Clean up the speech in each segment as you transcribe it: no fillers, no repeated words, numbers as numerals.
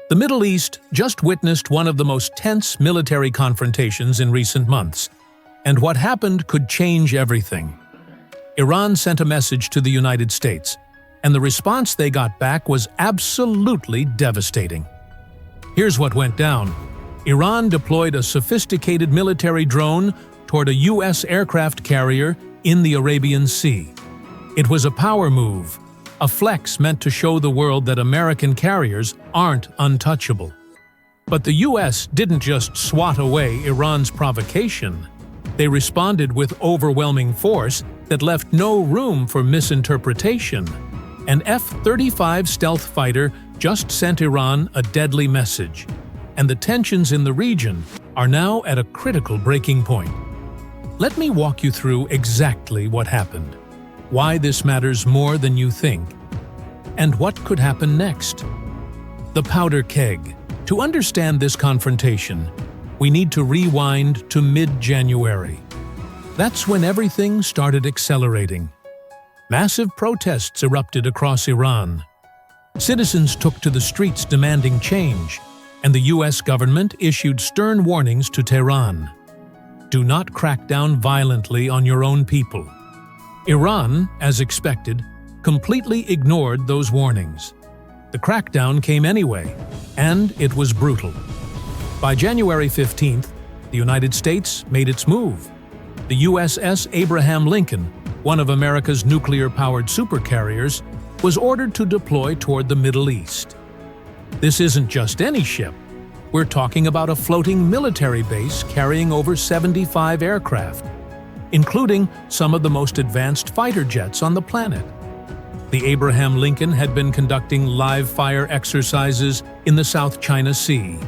The Middle East just witnessed one of the most tense military confrontations in recent months, and what happened could change everything. Iran sent a message to the United States, and the response they got back was absolutely devastating. Here's what went down. Iran deployed a sophisticated military drone toward a U.S. aircraft carrier in the Arabian Sea. It was a power move, a flex meant to show the world that American carriers aren't untouchable. But the U.S. didn't just swat away Iran's provocation. They responded with overwhelming force that left no room for misinterpretation. An F-35 stealth fighter just sent Iran a deadly message, and the tensions in the region are now at a critical breaking point. Let me walk you through exactly what happened, why this matters more than you think, and what could happen next. The powder keg. To understand this confrontation, we need to rewind to mid-January. That's when everything started accelerating. Massive protests erupted across Iran. Citizens took to the streets demanding change, and the U.S. government issued stern warnings to Tehran. Do not crack down violently on your own people. Iran, as expected, completely ignored those warnings. The crackdown came anyway, and it was brutal. By January 15th, the United States made its move. The USS Abraham Lincoln, one of America's nuclear-powered supercarriers, was ordered to deploy toward the Middle East. This isn't just any ship. We're talking about a floating military base carrying over 75 aircraft, including some of the most advanced fighter jets on the planet. The Abraham Lincoln had been conducting live-fire exercises in the South China Sea.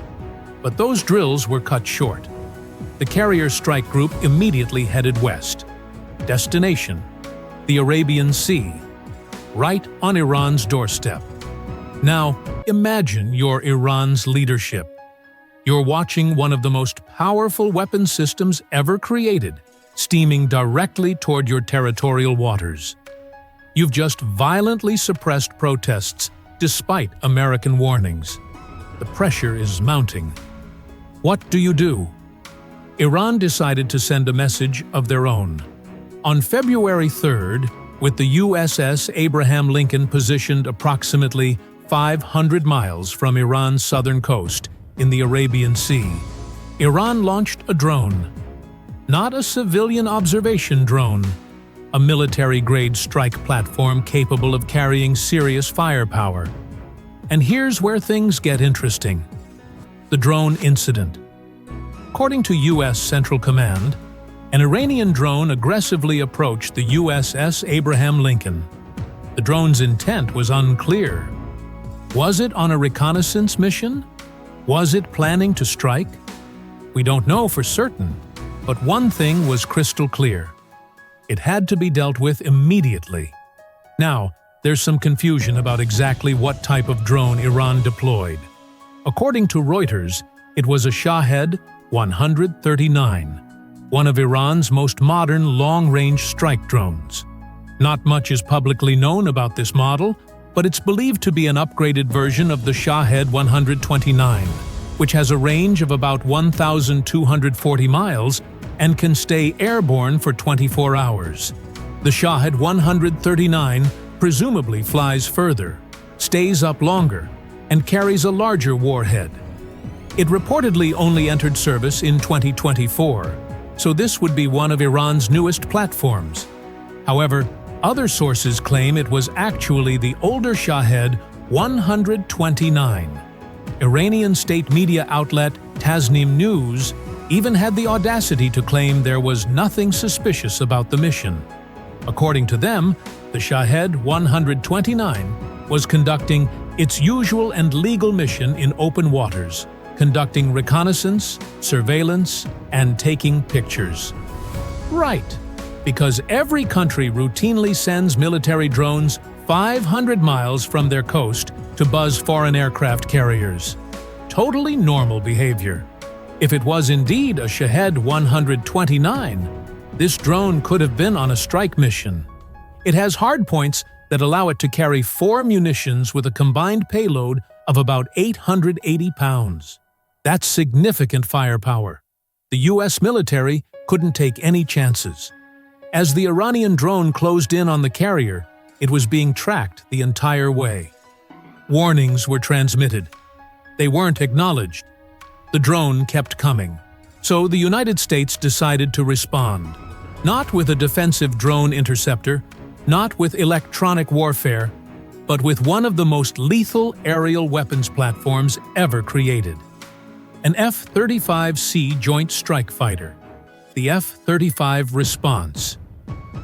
But those drills were cut short. The carrier strike group immediately headed west. Destination: the Arabian Sea, right on Iran's doorstep. Now, imagine you're Iran's leadership. You're watching one of the most powerful weapon systems ever created, steaming directly toward your territorial waters. You've just violently suppressed protests despite American warnings. The pressure is mounting. What do? Iran decided to send a message of their own. On February 3rd, with the USS Abraham Lincoln positioned approximately 500 miles from Iran's southern coast in the Arabian Sea, Iran launched a drone. Not a civilian observation drone, a military-grade strike platform capable of carrying serious firepower. And here's where things get interesting. The drone incident. According to U.S. Central Command, an Iranian drone aggressively approached the USS Abraham Lincoln. The drone's intent was unclear. Was it on a reconnaissance mission? Was it planning to strike? We don't know for certain, but one thing was crystal clear. It had to be dealt with immediately. Now, there's some confusion about exactly what type of drone Iran deployed. According to Reuters, it was a Shahed 139, one of Iran's most modern long-range strike drones. Not much is publicly known about this model, but it's believed to be an upgraded version of the Shahed 129, which has a range of about 1,240 miles and can stay airborne for 24 hours. The Shahed 139 presumably flies further, stays up longer, and carries a larger warhead. It reportedly only entered service in 2024, so this would be one of Iran's newest platforms. However, other sources claim it was actually the older Shahed 129. Iranian state media outlet Tasnim News even had the audacity to claim there was nothing suspicious about the mission. According to them, the Shahed 129 was conducting its usual and legal mission in open waters, conducting reconnaissance, surveillance, and taking pictures. Right, because every country routinely sends military drones 500 miles from their coast to buzz foreign aircraft carriers. Totally normal behavior. If it was indeed a Shahed 129, this drone could have been on a strike mission. It has hardpoints that allow it to carry 4 munitions with a combined payload of about 880 pounds. That's significant firepower. The U.S. military couldn't take any chances. As the Iranian drone closed in on the carrier, it was being tracked the entire way. Warnings were transmitted. They weren't acknowledged. The drone kept coming. So the United States decided to respond. Not with a defensive drone interceptor, not with electronic warfare, but with one of the most lethal aerial weapons platforms ever created. An F-35C Joint Strike Fighter, the F-35 Response.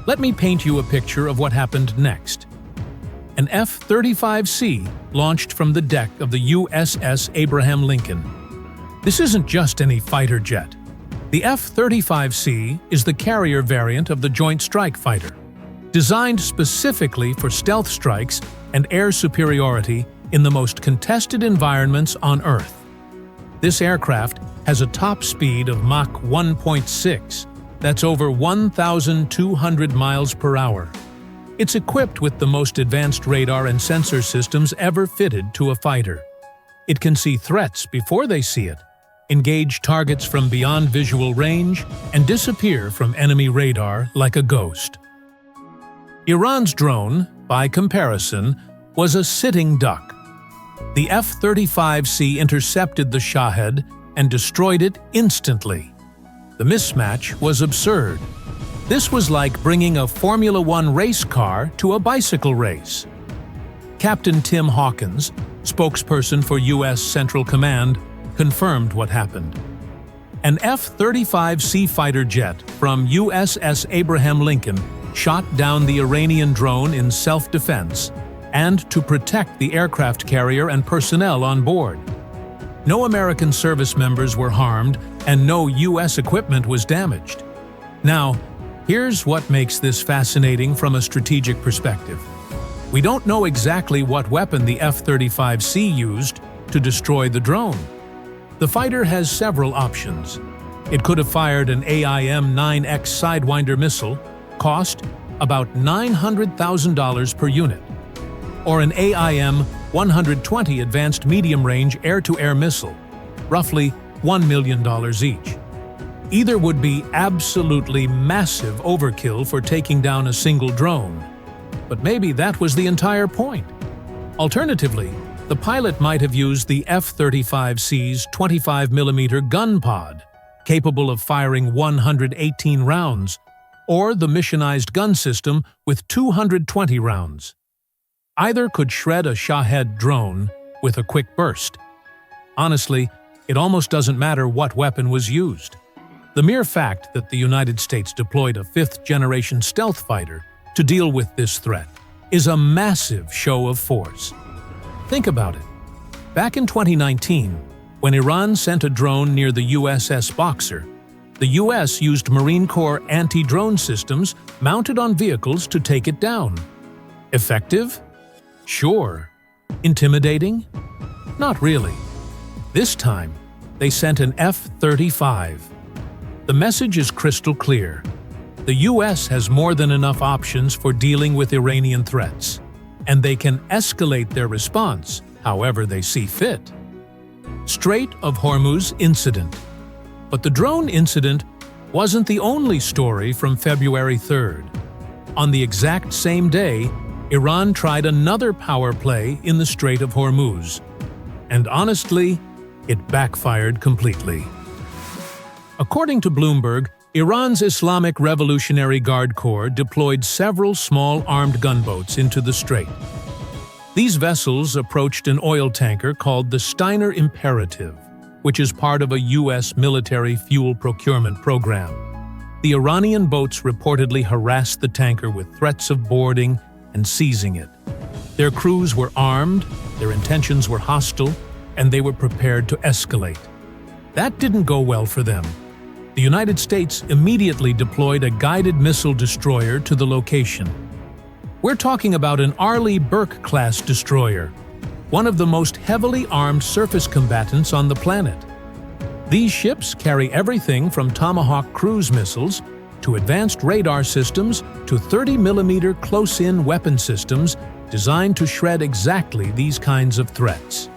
Let me paint you a picture of what happened next. An F-35C launched from the deck of the USS Abraham Lincoln. This isn't just any fighter jet. The F-35C is the carrier variant of the Joint Strike Fighter, designed specifically for stealth strikes and air superiority in the most contested environments on Earth. This aircraft has a top speed of Mach 1.6, that's over 1,200 miles per hour. It's equipped with the most advanced radar and sensor systems ever fitted to a fighter. It can see threats before they see it, engage targets from beyond visual range, and disappear from enemy radar like a ghost. Iran's drone, by comparison, was a sitting duck. The F-35C intercepted the Shahed and destroyed it instantly. The mismatch was absurd. This was like bringing a Formula One race car to a bicycle race. Captain Tim Hawkins, spokesperson for U.S. Central Command, confirmed what happened. An F-35C fighter jet from USS Abraham Lincoln shot down the Iranian drone in self-defense and to protect the aircraft carrier and personnel on board. No American service members were harmed and no U.S. equipment was damaged. Now, here's what makes this fascinating from a strategic perspective. We don't know exactly what weapon the F-35C used to destroy the drone. The fighter has several options. It could have fired an AIM-9X Sidewinder missile, cost about $900,000 per unit, or an AIM-120 Advanced Medium-Range Air-to-Air missile, roughly $1 million each. Either would be absolutely massive overkill for taking down a single drone, but maybe that was the entire point. Alternatively, the pilot might have used the F-35C's 25mm gun pod, capable of firing 118 rounds, or the missionized gun system with 220 rounds. Either could shred a Shahed drone with a quick burst. Honestly, it almost doesn't matter what weapon was used. The mere fact that the United States deployed a fifth-generation stealth fighter to deal with this threat is a massive show of force. Think about it. Back in 2019, when Iran sent a drone near the USS Boxer, the U.S. used Marine Corps anti-drone systems mounted on vehicles to take it down. Effective? Sure. Intimidating? Not really. This time, they sent an F-35. The message is crystal clear. The U.S. has more than enough options for dealing with Iranian threats, and they can escalate their response however they see fit. Strait of Hormuz incident. But the drone incident wasn't the only story from February 3rd. On the exact same day, Iran tried another power play in the Strait of Hormuz. And honestly, it backfired completely. According to Bloomberg, Iran's Islamic Revolutionary Guard Corps deployed several small armed gunboats into the strait. These vessels approached an oil tanker called the Steiner Imperative, which is part of a U.S. military fuel procurement program. The Iranian boats reportedly harassed the tanker with threats of boarding and seizing it. Their crews were armed, their intentions were hostile, and they were prepared to escalate. That didn't go well for them. The United States immediately deployed a guided missile destroyer to the location. We're talking about an Arleigh Burke-class destroyer, one of the most heavily armed surface combatants on the planet. These ships carry everything from Tomahawk cruise missiles to advanced radar systems to 30mm close-in weapon systems designed to shred exactly these kinds of threats.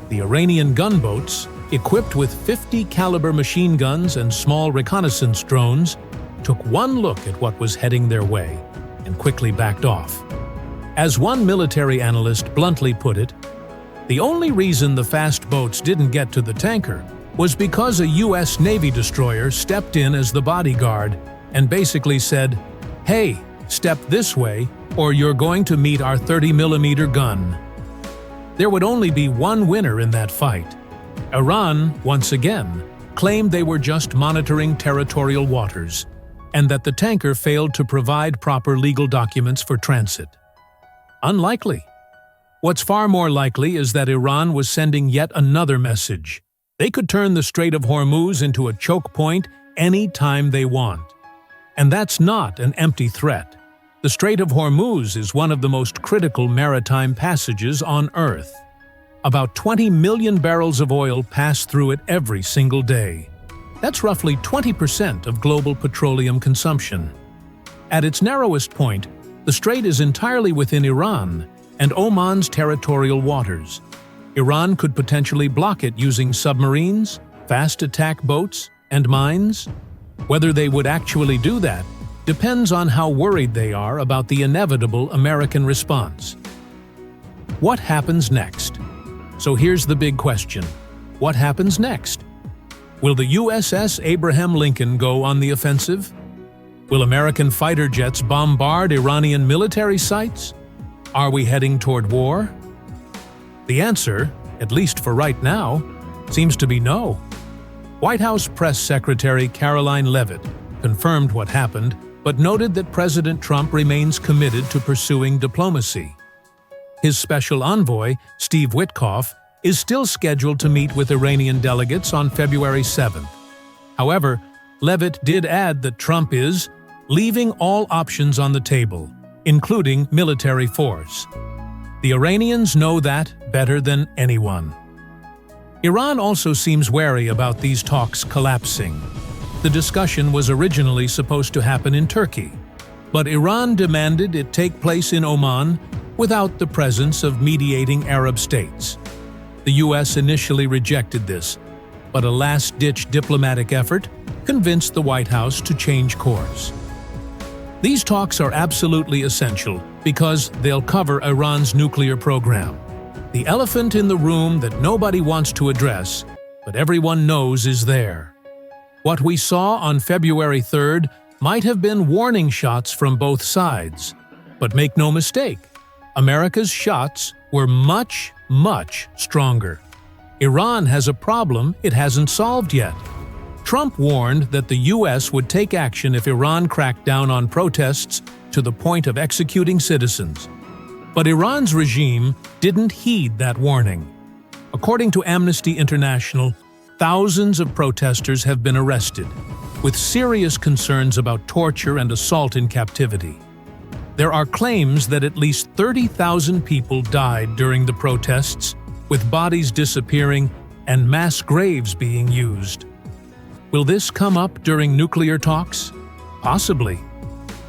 The Iranian gunboats, equipped with 50 caliber machine guns and small reconnaissance drones, took one look at what was heading their way and quickly backed off. As one military analyst bluntly put it, the only reason the fast boats didn't get to the tanker was because a U.S. Navy destroyer stepped in as the bodyguard and basically said, "Hey, step this way or you're going to meet our 30mm gun." There would only be one winner in that fight. Iran, once again, claimed they were just monitoring territorial waters and that the tanker failed to provide proper legal documents for transit. Unlikely. What's far more likely is that Iran was sending yet another message. They could turn the Strait of Hormuz into a choke point any time they want. And that's not an empty threat. The Strait of Hormuz is one of the most critical maritime passages on Earth. About 20 million barrels of oil pass through it every single day. That's roughly 20% of global petroleum consumption. At its narrowest point, the strait is entirely within Iran and Oman's territorial waters. Iran could potentially block it using submarines, fast attack boats, and mines. Whether they would actually do that depends on how worried they are about the inevitable American response. What happens next? So here's the big question. What happens next? Will the USS Abraham Lincoln go on the offensive? Will American fighter jets bombard Iranian military sites? Are we heading toward war? The answer, at least for right now, seems to be no. White House Press Secretary Caroline Leavitt confirmed what happened, but noted that President Trump remains committed to pursuing diplomacy. His special envoy, Steve Witkoff, is still scheduled to meet with Iranian delegates on February 7th. However, Leavitt did add that Trump is leaving all options on the table, including military force. The Iranians know that better than anyone. Iran also seems wary about these talks collapsing. The discussion was originally supposed to happen in Turkey, but Iran demanded it take place in Oman without the presence of mediating Arab states. The U.S. initially rejected this, but a last-ditch diplomatic effort convinced the White House to change course. These talks are absolutely essential because they'll cover Iran's nuclear program, the elephant in the room that nobody wants to address, but everyone knows is there. What we saw on February 3rd might have been warning shots from both sides, but make no mistake, America's shots were much, much stronger. Iran has a problem it hasn't solved yet. Trump warned that the U.S. would take action if Iran cracked down on protests to the point of executing citizens. But Iran's regime didn't heed that warning. According to Amnesty International, thousands of protesters have been arrested, with serious concerns about torture and assault in captivity. There are claims that at least 30,000 people died during the protests, with bodies disappearing and mass graves being used. Will this come up during nuclear talks? Possibly.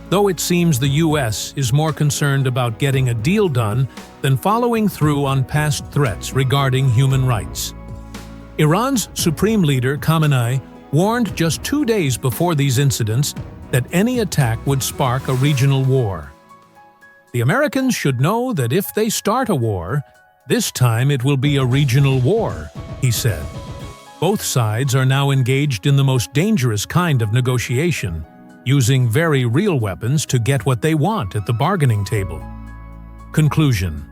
Though it seems the U.S. is more concerned about getting a deal done than following through on past threats regarding human rights. Iran's supreme leader, Khamenei, warned just 2 days before these incidents that any attack would spark a regional war. The Americans should know that if they start a war, this time it will be a regional war, he said. Both sides are now engaged in the most dangerous kind of negotiation, using very real weapons to get what they want at the bargaining table. Conclusion: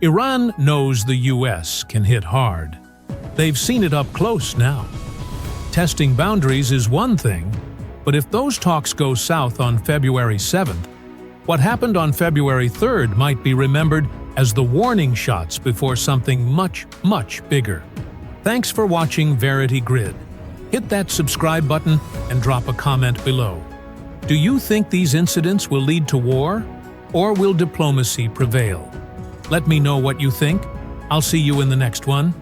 Iran knows the U.S. can hit hard. They've seen it up close now. Testing boundaries is one thing, but if those talks go south on February 7th, what happened on February 3rd might be remembered as the warning shots before something much, much bigger. Thanks for watching Verity Grid. Hit that subscribe button and drop a comment below. Do you think these incidents will lead to war, or will diplomacy prevail? Let me know what you think. I'll see you in the next one.